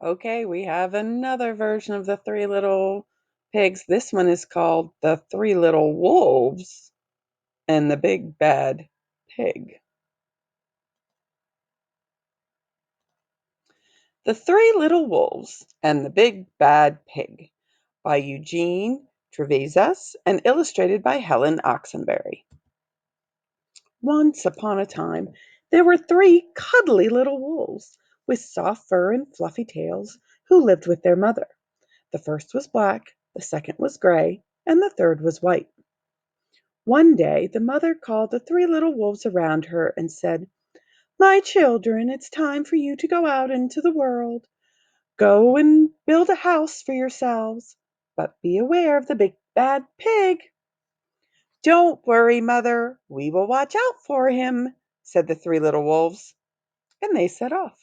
Okay, we have another version of the Three Little Pigs. This one is called The Three Little Wolves and the Big Bad Pig. The Three Little Wolves and the Big Bad Pig by Eugene Trevisan and illustrated by Helen Oxenbury. Once upon a time, there were three cuddly little wolves with soft fur and fluffy tails who lived with their mother. The first was black, the second was gray, and the third was white. One day the mother called the three little wolves around her and said, "My children, it's time for you to go out into the world. Go and build a house for yourselves, but be aware of the big bad pig." "Don't worry, mother, we will watch out for him," said the three little wolves, and they set off.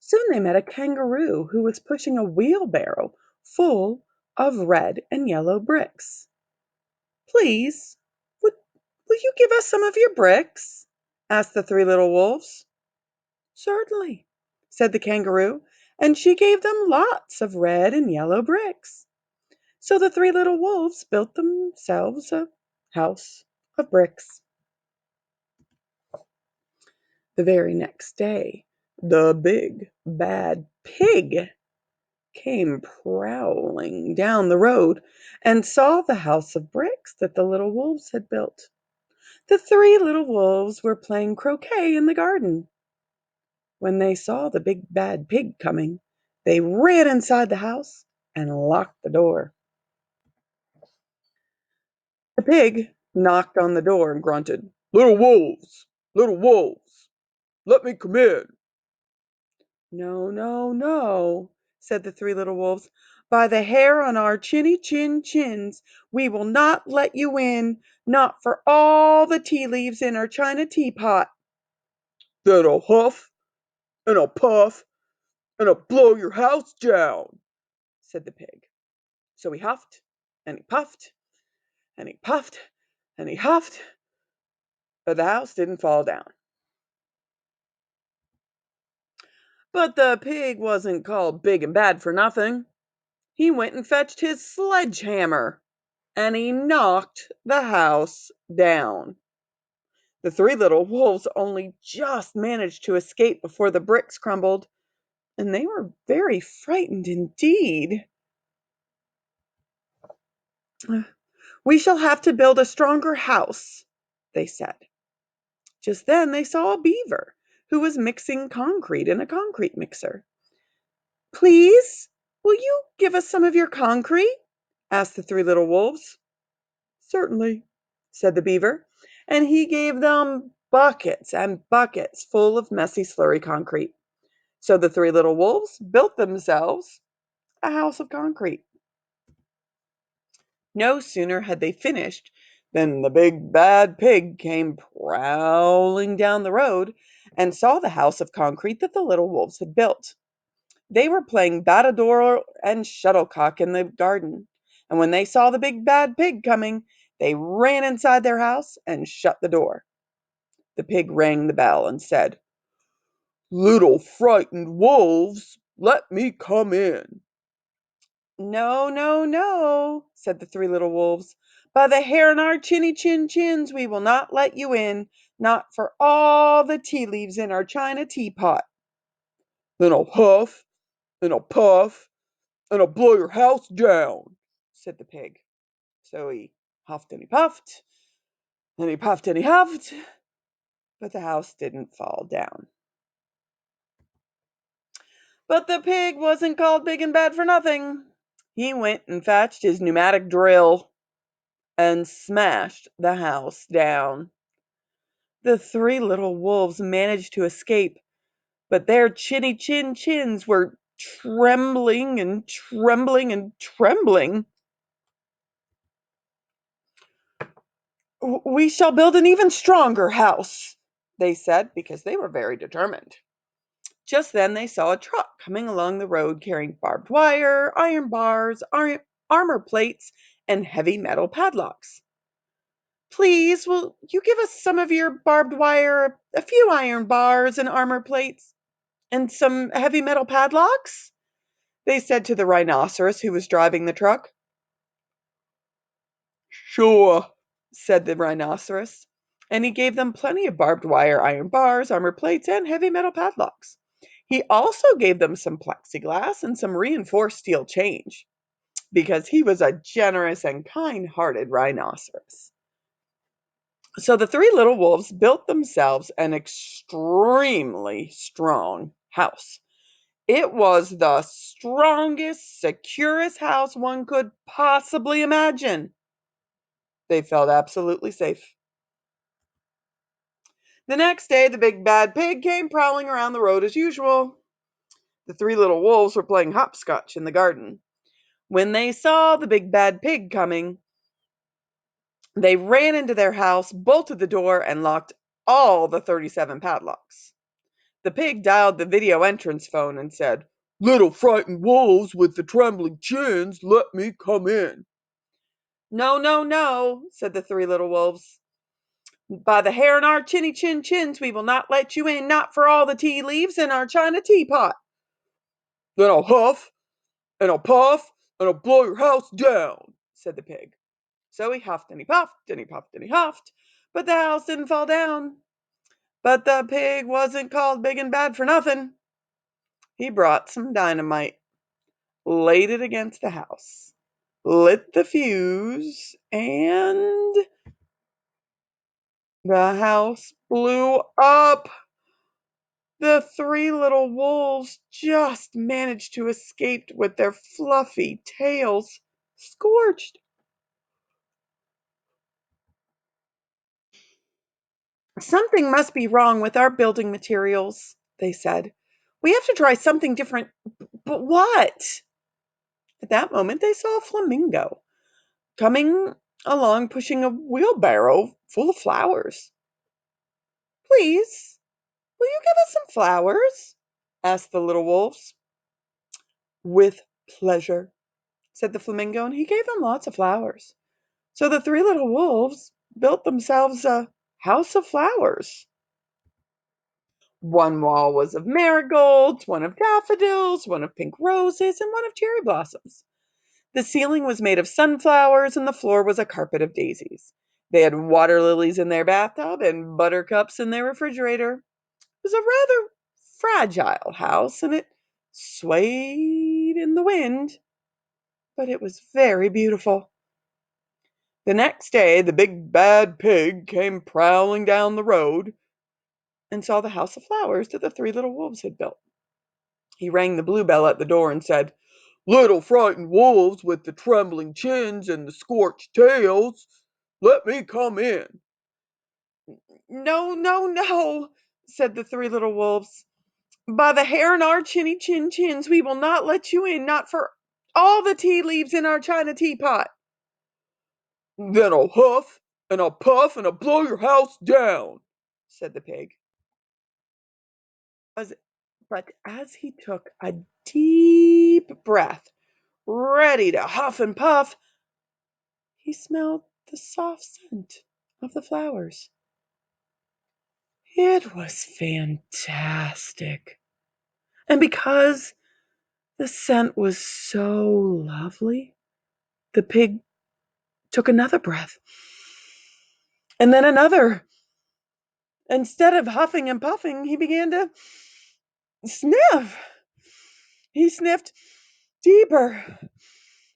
Soon they met a kangaroo who was pushing a wheelbarrow full of red and yellow bricks. "Please, will you give us some of your bricks?" asked the three little wolves. "Certainly," said the kangaroo, and she gave them lots of red and yellow bricks. So the three little wolves built themselves a house of bricks. The very next day, the big bad pig came prowling down the road and saw the house of bricks that the little wolves had built. The three little wolves were playing croquet in the garden. When they saw the big bad pig coming, they ran inside the house and locked the door. The pig knocked on the door and grunted, little wolves, let me come in." "No, no, no," said the three little wolves. "By the hair on our chinny chin chins, we will not let you in, not for all the tea leaves in our china teapot." "Then I'll huff and I'll puff and I'll blow your house down," said the pig. So he huffed and he puffed and he puffed and he huffed, but the house didn't fall down. But the pig wasn't called big and bad for nothing. He went and fetched his sledgehammer and he knocked the house down. The three little wolves only just managed to escape before the bricks crumbled, and they were very frightened indeed. "We shall have to build a stronger house," they said. Just then they saw a beaver who was mixing concrete in a concrete mixer. "Please, will you give us some of your concrete?" asked the three little wolves. "Certainly," said the beaver, and he gave them buckets and buckets full of messy, slurry concrete. So the three little wolves built themselves a house of concrete. No sooner had they finished than the big bad pig came prowling down the road and saw the house of concrete that the little wolves had built. They were playing battledore and shuttlecock in the garden, and when they saw the big bad pig coming, they ran inside their house and shut the door. The pig rang the bell and said, "Little frightened wolves, let me come in." "No, no, no," said the three little wolves. "By the hair on our chinny chin chins, we will not let you in, not for all the tea leaves in our china teapot." "Then I'll huff and I'll puff and I'll blow your house down," said the pig. So he huffed and he puffed, and he puffed and he huffed, but the house didn't fall down. But the pig wasn't called big and bad for nothing. He went and fetched his pneumatic drill and smashed the house down. The three little wolves managed to escape, but their chinny chin chins were trembling and trembling and trembling. "We shall build an even stronger house," they said, because they were very determined. Just then they saw a truck coming along the road carrying barbed wire, iron bars, armor plates, and heavy metal padlocks. "Please, will you give us some of your barbed wire, a few iron bars, and armor plates?" And some heavy metal padlocks? They said to the rhinoceros who was driving the truck. Sure, said the rhinoceros, and he gave them plenty of barbed wire iron bars, armor plates, and heavy metal padlocks. He also gave them some plexiglass and some reinforced steel change, because he was a generous and kind-hearted rhinoceros. So the three little wolves built themselves an extremely strong house. It was the strongest, securest house one could possibly imagine. They felt absolutely safe. The next day, the big bad pig came prowling around the road as usual. The three little wolves were playing hopscotch in the garden. When they saw the big bad pig coming, they ran into their house, bolted the door, and locked all the 37 padlocks. The pig dialed the video entrance phone and said, "Little frightened wolves with the trembling chins, let me come in." "No, no, no," said the three little wolves. "By the hair in our chinny chin chins, we will not let you in, not for all the tea leaves in our china teapot." "Then I'll huff, and I'll puff, and I'll blow your house down," said the pig. So he huffed and he puffed and he puffed and he huffed, but the house didn't fall down. But the pig wasn't called big and bad for nothing. He brought some dynamite, laid it against the house, lit the fuse, and the house blew up. The three little wolves just managed to escape with their fluffy tails scorched. "Something must be wrong with our building materials," they said. "We have to try something different. But what?" At that moment, they saw a flamingo coming along pushing a wheelbarrow full of flowers. "Please, will you give us some flowers?" asked the little wolves. "With pleasure," said the flamingo, and he gave them lots of flowers. So the three little wolves built themselves a house of flowers. One wall was of marigolds, one of daffodils, one of pink roses, and one of cherry blossoms. The ceiling was made of sunflowers, and the floor was a carpet of daisies. They had water lilies in their bathtub and buttercups in their refrigerator. It was a rather fragile house, and it swayed in the wind, but it was very beautiful. The next day, the big bad pig came prowling down the road and saw the house of flowers that the three little wolves had built. He rang the bluebell at the door and said, "Little frightened wolves with the trembling chins and the scorched tails, let me come in." "No, no, no," said the three little wolves. "By the hair in our chinny chin chins, we will not let you in, not for all the tea leaves in our china teapot." "Then I'll huff, and I'll puff, and I'll blow your house down," said the pig. As, but as he took a deep breath, ready to huff and puff, he smelled the soft scent of the flowers. It was fantastic. And because the scent was so lovely, the pig took another breath, and then another. Instead of huffing and puffing, he began to sniff. He sniffed deeper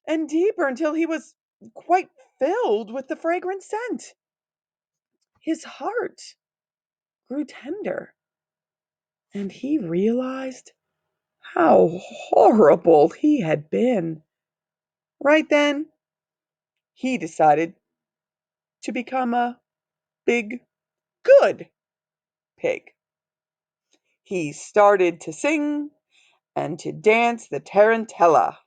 and deeper until he was quite filled with the fragrant scent. His heart grew tender, and he realized how horrible he had been. Right then, he decided to become a big, good pig. He started to sing and to dance the tarantella.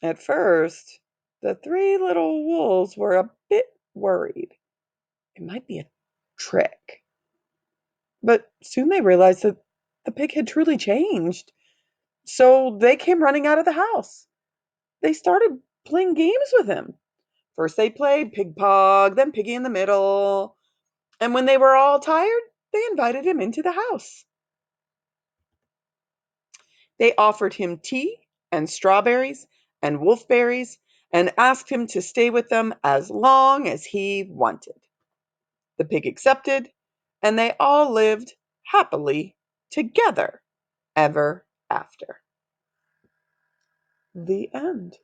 At first, the three little wolves were a bit worried. It might be a trick. But soon they realized that the pig had truly changed. So they came running out of the house. They started playing games with him. First they played Pig Pog, then Piggy in the Middle. And when they were all tired, they invited him into the house. They offered him tea and strawberries and wolfberries and asked him to stay with them as long as he wanted. The pig accepted, and they all lived happily together ever after. The end.